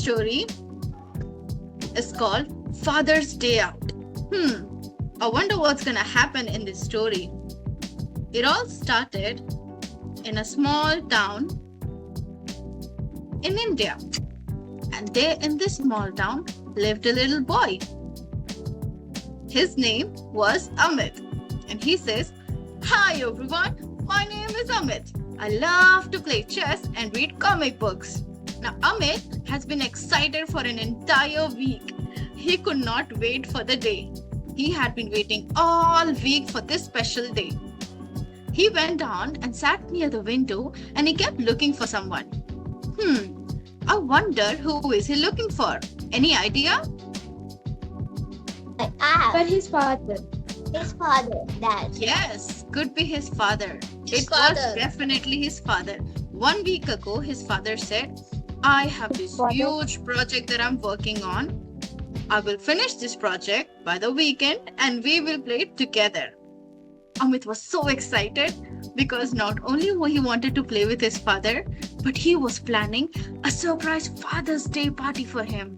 story is called Father's Day Out. I wonder what's gonna happen in this story. It all started in a small town in India. And there in this small town lived a little boy. His name was Amit. And he says, "Hi everyone, my name is Amit. I love to play chess and read comic books." Now Amit has been excited for an entire week. He could not wait for the day. He had been waiting all week for this special day. He went down and sat near the window and he kept looking for someone. I wonder who is he looking for? Any idea? But his father. His father, Dad. Yes, could be his father. His It father. was definitely his father. 1 week ago, his father said, "I have this Father? huge project that I'm working on. I will finish this project by the weekend and we will play it together." Amit was so excited because not only he wanted to play with his father, but he was planning a surprise Father's Day party for him.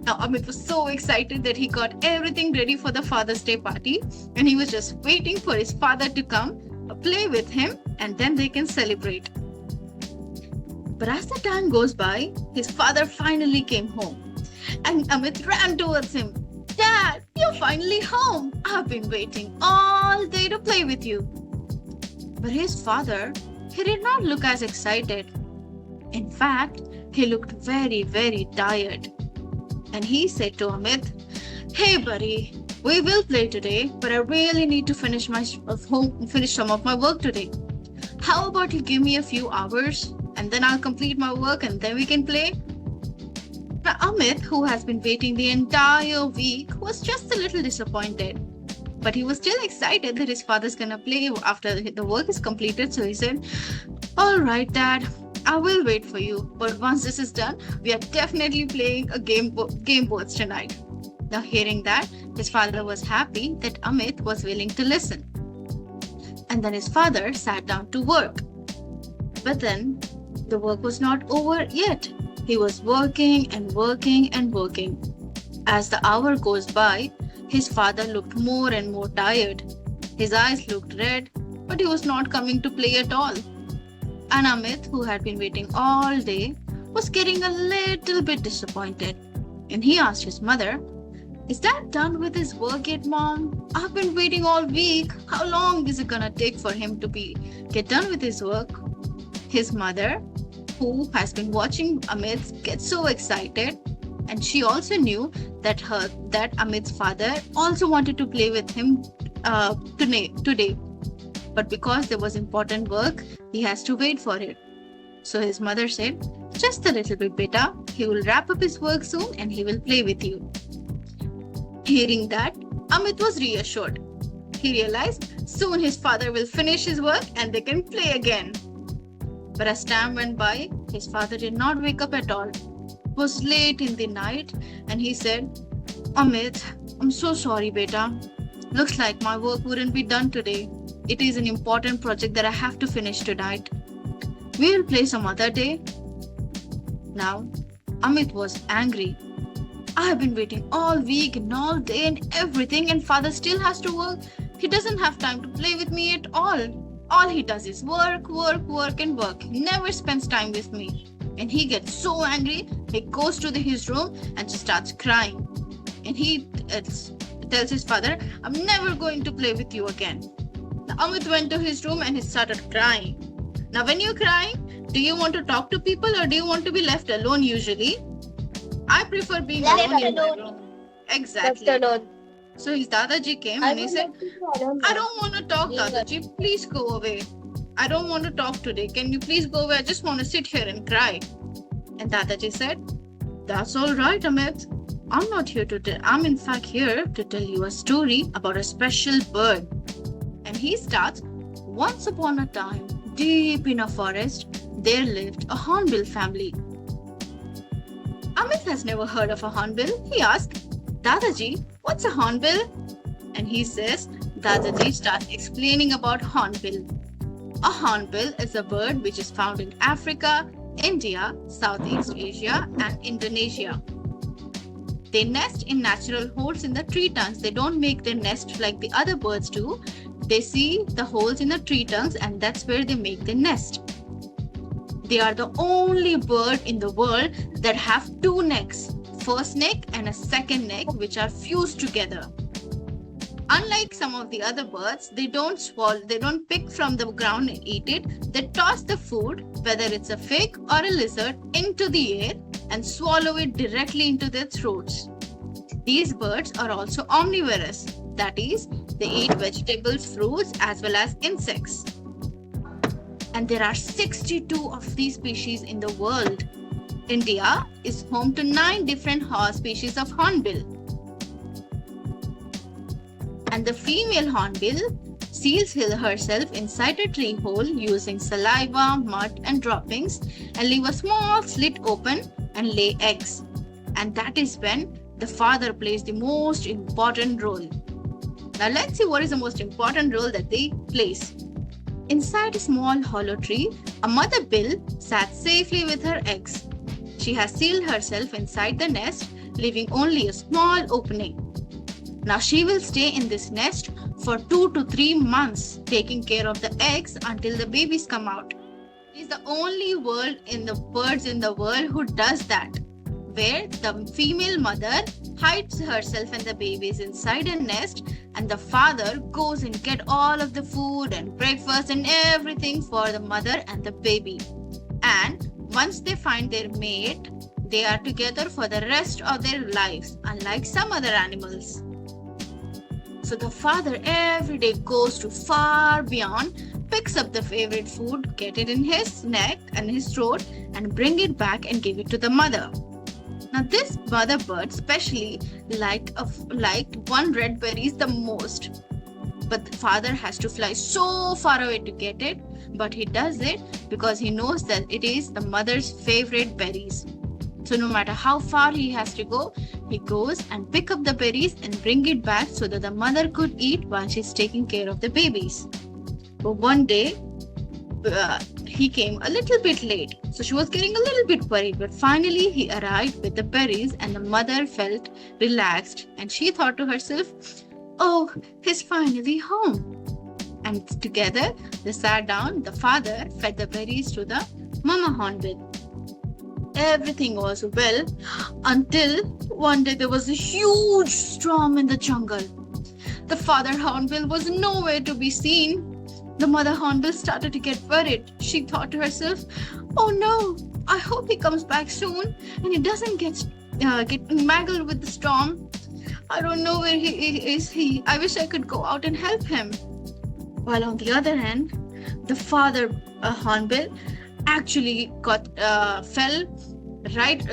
Now, Amit was so excited that he got everything ready for the Father's Day party and he was just waiting for his father to come, play with him, and then they can celebrate. But as the time goes by, his father finally came home and Amit ran towards him. "Dad, you're finally home. I've been waiting all day to play with you." But his father, he did not look as excited. In fact, he looked very, very tired. And he said to Amit, "Hey buddy, we will play today, but I really need to finish some of my work today. How about you give me a few hours and then I'll complete my work and then we can play?" Now Amit, who has been waiting the entire week, was just a little disappointed. But he was still excited that his father's gonna play after the work is completed. So he said, "All right, Dad, I will wait for you. But once this is done, we are definitely playing a game boards tonight." Now hearing that, his father was happy that Amit was willing to listen. And then his father sat down to work. But then the work was not over yet. He was working and working and working. As the hour goes by, his father looked more and more tired. His eyes looked red, but he was not coming to play at all. And Amit, who had been waiting all day, was getting a little bit disappointed. And he asked his mother, "Is Dad done with his work yet, Mom? I've been waiting all week. How long is it gonna take for him to get done with his work?" His mother, who has been watching Amit get so excited, and she also knew that Amit's father also wanted to play with him today. But because there was important work, he has to wait for it. So his mother said, "Just a little bit, beta. He will wrap up his work soon and he will play with you." Hearing that, Amit was reassured. He realized soon his father will finish his work and they can play again. But as time went by, his father did not wake up at all. It was late in the night and he said, "Amit, I'm so sorry, beta. Looks like my work wouldn't be done today. It is an important project that I have to finish tonight. We will play some other day." Now, Amit was angry. "I have been waiting all week and all day and everything, and father still has to work. He doesn't have time to play with me at all. All he does is work, work, work and work. He never spends time with me." And he gets so angry, he goes to his room and just starts crying. And he tells his father, "I'm never going to play with you again." Now, Amit went to his room and he started crying. Now, when you're crying, do you want to talk to people or do you want to be left alone usually? I prefer being alone in my room. Exactly. Left alone. So his Dadaji came and he said, "I don't want to talk, Dadaji. Please go away. I don't want to talk today. Can you please go away? I just want to sit here and cry." And Dadaji said, "That's all right, Amit. I'm not here to I'm in fact here to tell you a story about a special bird." And he starts, "Once upon a time, deep in a forest, there lived a hornbill family." Amit has never heard of a hornbill. He asked, "Dadaji, what's a hornbill?" And he says, Dadaji starts explaining about hornbill. A hornbill is a bird which is found in Africa, India, Southeast Asia, and Indonesia. They nest in natural holes in the tree trunks. They don't make their nest like the other birds do. They see the holes in the tree trunks and that's where they make their nest. They are the only bird in the world that have two necks, first neck and a second neck, which are fused together. Unlike some of the other birds, they don't swallow, they don't pick from the ground and eat it. They toss the food, whether it's a fig or a lizard, into the air and swallow it directly into their throats. These birds are also omnivorous, that is, they eat vegetables, fruits, as well as insects. And there are 62 of these species in the world. India is home to 9 different species of hornbill. And the female hornbill seals herself inside a tree hole using saliva, mud, and droppings and leave a small slit open and lay eggs. And that is when the father plays the most important role. Now let's see what is the most important role that they plays. Inside a small hollow tree, a mother bill sat safely with her eggs. She has sealed herself inside the nest, leaving only a small opening. Now she will stay in this nest for 2 to 3 months, taking care of the eggs until the babies come out. It is the only birds in the world who does that, where the female mother hides herself and the babies inside a nest and the father goes and get all of the food and breakfast and everything for the mother and the baby. And once they find their mate, they are together for the rest of their lives, unlike some other animals. So the father every day goes to far beyond, picks up the favorite food, get it in his neck and his throat and bring it back and give it to the mother. Now this mother bird especially liked one red berries the most. But the father has to fly so far away to get it, but he does it because he knows that it is the mother's favorite berries. So no matter how far he has to go, he goes and pick up the berries and bring it back so that the mother could eat while she's taking care of the babies. But one day, he came a little bit late. So she was getting a little bit worried, but finally he arrived with the berries and the mother felt relaxed and she thought to herself, "Oh, he's finally home." And together they sat down. The father fed the berries to the mama hornbill. Everything was well until one day there was a huge storm in the jungle. The father hornbill was nowhere to be seen. The mother hornbill started to get worried. She thought to herself, "Oh no, I hope he comes back soon and he doesn't get mangled with the storm. I don't know where he is. I wish I could go out and help him." While on the other hand, the father hornbill actually fell right.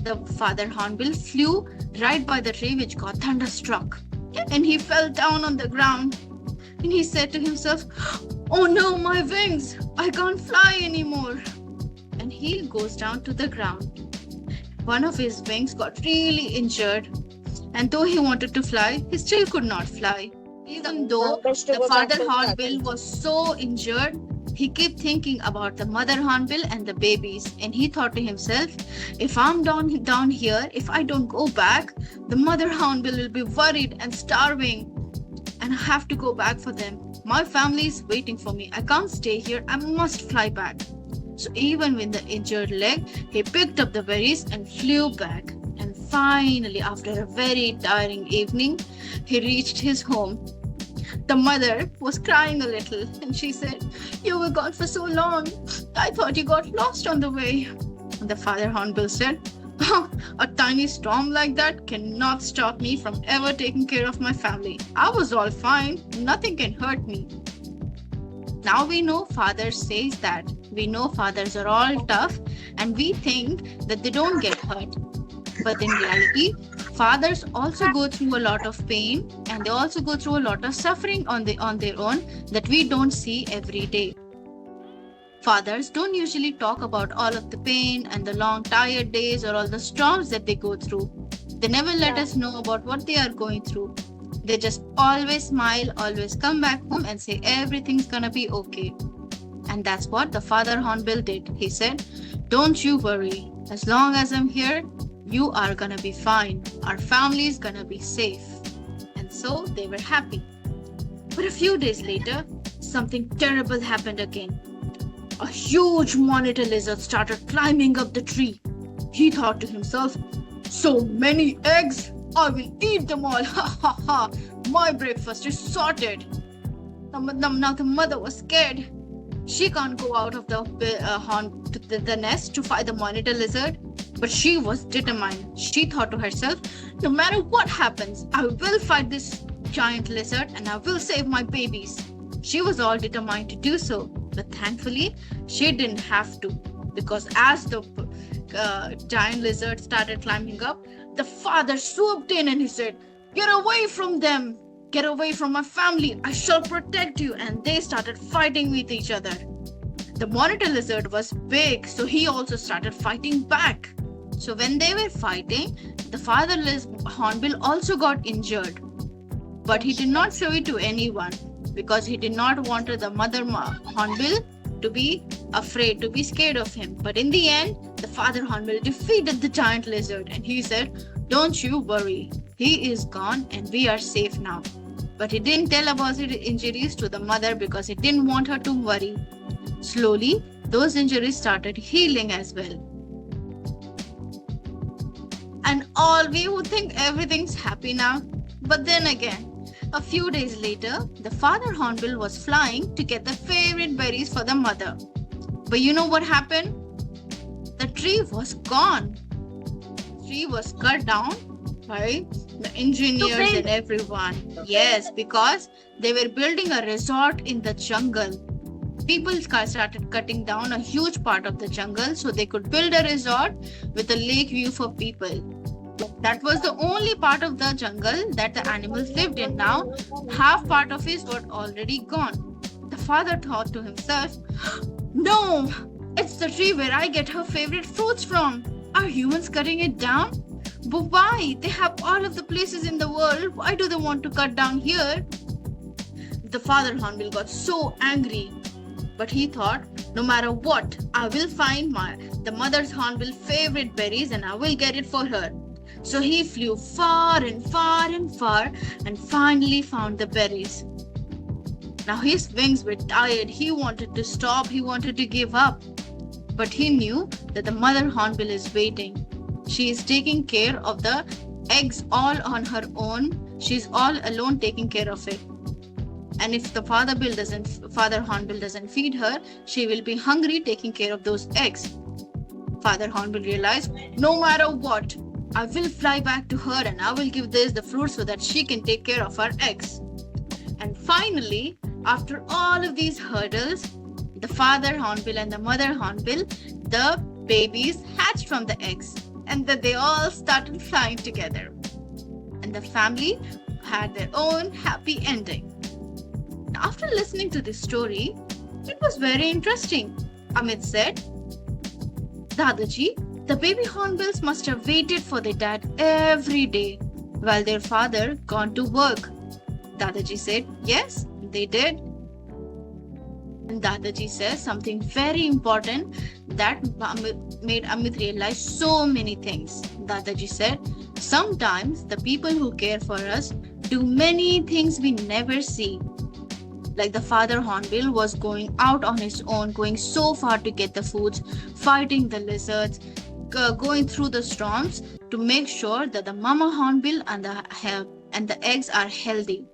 The father hornbill flew right by the tree which got thunderstruck, and he fell down on the ground. And he said to himself, "Oh no, my wings! I can't fly anymore." And he goes down to the ground. One of his wings got really injured, and though he wanted to fly, he still could not fly. Even though the father hornbill was so injured, he kept thinking about the mother hornbill and the babies, and he thought to himself, "If I'm down here, if I don't go back, the mother hornbill will be worried and starving, and I have to go back for them. My family is waiting for me. I can't stay here. I must fly back." So even with the injured leg, he picked up the berries and flew back. And finally, after a very tiring evening, he reached his home. The mother was crying a little and she said, "You were gone for so long. I thought you got lost on the way." And the father hornbill said, "Oh, a tiny storm like that cannot stop me from ever taking care of my family. I was all fine. Nothing can hurt me." Now we know fathers says that. We know fathers are all tough and we think that they don't get hurt. But in reality, fathers also go through a lot of pain and they also go through a lot of suffering on their own that we don't see every day. Fathers don't usually talk about all of the pain and the long tired days or all the storms that they go through. They never let us know about what they are going through. They just always smile, always come back home and say everything's gonna be okay. And that's what the father hornbill did. He said, Don't you worry. As long as I'm here, you are gonna be fine. Our family is gonna be safe. And so they were happy. But a few days later, something terrible happened again. A huge monitor lizard started climbing up the tree. He thought to himself, so many eggs, I will eat them all. Ha ha ha, my breakfast is sorted. Now the mother was scared. She can't go out of the nest to fight the monitor lizard, but she was determined. She thought to herself, no matter what happens, I will fight this giant lizard and I will save my babies. She was all determined to do so, but thankfully she didn't have to, because as the giant lizard started climbing up, the father swooped in and he said, "Get away from them! Get away from my family! I shall protect you!" And they started fighting with each other. The monitor lizard was big, so he also started fighting back. So when they were fighting, the father Hornbill also got injured. But he did not show it to anyone because he did not want the mother Hornbill to be afraid, to be scared of him. But in the end, the father Hornbill defeated the giant lizard and he said, "Don't you worry, he is gone and we are safe now." But he didn't tell about his injuries to the mother because he didn't want her to worry. Slowly, those injuries started healing as well. And all we would think everything's happy now. But then again, a few days later, the father Hornbill was flying to get the favorite berries for the mother. But you know what happened? The tree was gone. The tree was cut down by the engineers and everyone. Yes, because they were building a resort in the jungle. People started cutting down a huge part of the jungle so they could build a resort with a lake view for people. That was the only part of the jungle that the animals lived in. Now, half part of it was already gone. The father thought to himself, "No, it's the tree where I get her favorite fruits from. Are humans cutting it down? But why? They have all of the places in the world. Why do they want to cut down here?" The father Hornbill got so angry. But he thought, no matter what, I will find the mother's Hornbill favorite berries and I will get it for her. So he flew far and far and far and finally found the berries. Now his wings were tired. He wanted to stop. He wanted to give up. But he knew that the mother Hornbill is waiting. She is taking care of the eggs all on her own. She's all alone taking care of it. And if the father Hornbill doesn't feed her, she will be hungry taking care of those eggs. Father Hornbill realized, no matter what, I will fly back to her and I will give the fruit so that she can take care of our eggs. And finally, after all of these hurdles, the father Hornbill and the mother Hornbill, the babies hatched from the eggs and then they all started flying together. And the family had their own happy ending. After listening to this story, it was very interesting. Amit said, "Dadaji, the baby Hornbills must have waited for their dad every day while their father gone to work." Dadaji said, "Yes, they did." And Dadaji says something very important that made Amit realize so many things. Dadaji said, sometimes the people who care for us do many things we never see. Like the father Hornbill was going out on his own, going so far to get the foods, fighting the lizards, going through the storms to make sure that the mama Hornbill and the eggs are healthy.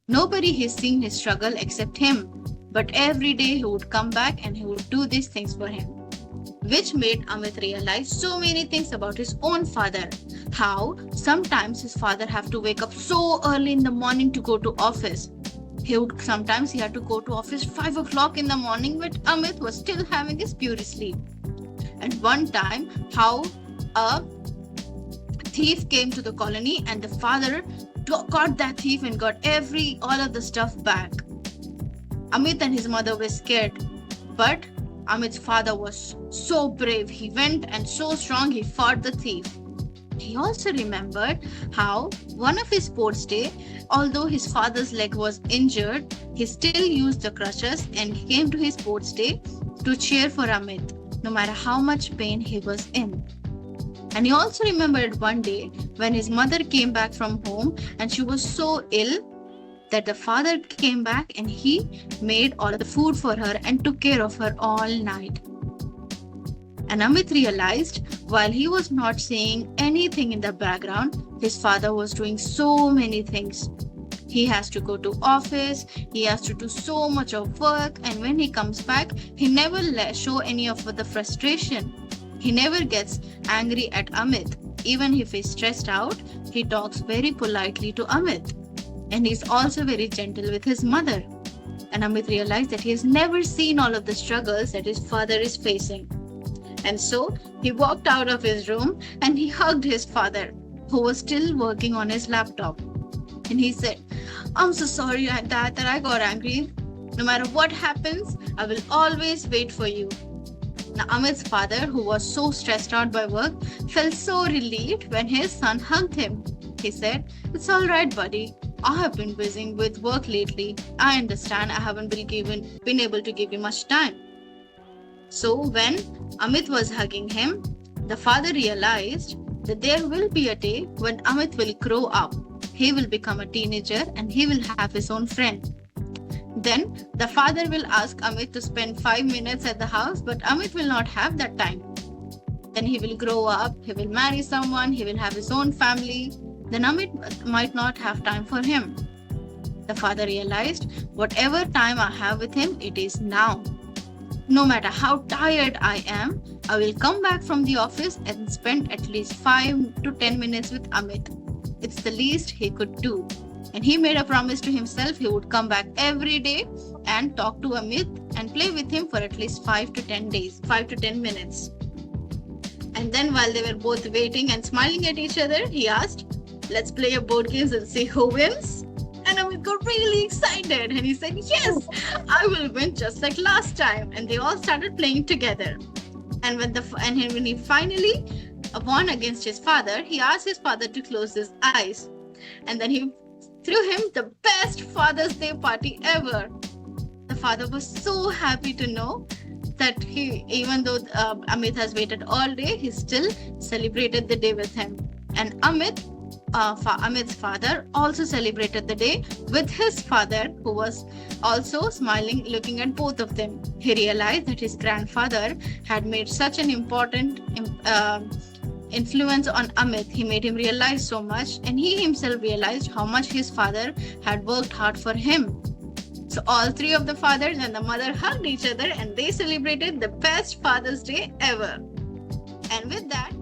Nobody has seen his struggle except him, but every day he would come back and he would do these things for him. Which made Amit realize so many things about his own father. How sometimes his father have to wake up so early in the morning to go to office. Sometimes he had to go to office 5 o'clock in the morning, but Amit was still having his beauty sleep. And one time, how a thief came to the colony and the father caught that thief and got all of the stuff back. Amit and his mother were scared, but Amit's father was so brave. He went and so strong he fought the thief. He also remembered how one of his sports day, although his father's leg was injured, he still used the crutches and came to his sports day to cheer for Amit. no matter how much pain he was in. And he also remembered one day when his mother came back from home and she was so ill that the father came back and he made all of the food for her and took care of her all night. And Amit realized while he was not saying anything in the background, his father was doing so many things. He has to go to office, he has to do so much of work, and when he comes back, he never show any of the frustration. He never gets angry at Amit. Even if he's stressed out, he talks very politely to Amit. And he's also very gentle with his mother. And Amit realized that he has never seen all of the struggles that his father is facing. And so he walked out of his room and he hugged his father, who was still working on his laptop. And he said, "I'm so sorry, Dad, that I got angry. No matter what happens, I will always wait for you." Now, Amit's father, who was so stressed out by work, felt so relieved when his son hugged him. He said, "It's all right, buddy. I have been busy with work lately. I understand I haven't been able to give you much time." So when Amit was hugging him, the father realized that there will be a day when Amit will grow up. He will become a teenager and he will have his own friend. Then the father will ask Amit to spend 5 minutes at the house, but Amit will not have that time. Then he will grow up, he will marry someone, he will have his own family. Then Amit might not have time for him. The father realized, whatever time I have with him, it is now. No matter how tired I am, I will come back from the office and spend at least 5 to 10 minutes with Amit. It's the least he could do. And he made a promise to himself he would come back every day and talk to Amit and play with him for at least 5 to 10 minutes. And then while they were both waiting and smiling at each other, he asked, "Let's play a board game and see who wins." And Amit got really excited and he said, "Yes, I will win just like last time." And they all started playing together. And when he finally won against his father, he asked his father to close his eyes. And then he threw him the best Father's Day party ever. The father was so happy to know that even though Amit has waited all day, he still celebrated the day with him. And Amit's father also celebrated the day with his father, who was also smiling, looking at both of them. He realized that his grandfather had made such an important influence on Amit. He made him realize so much, and he himself realized how much his father had worked hard for him. So all three of the fathers and the mother hugged each other and they celebrated the best Father's Day ever. And with that,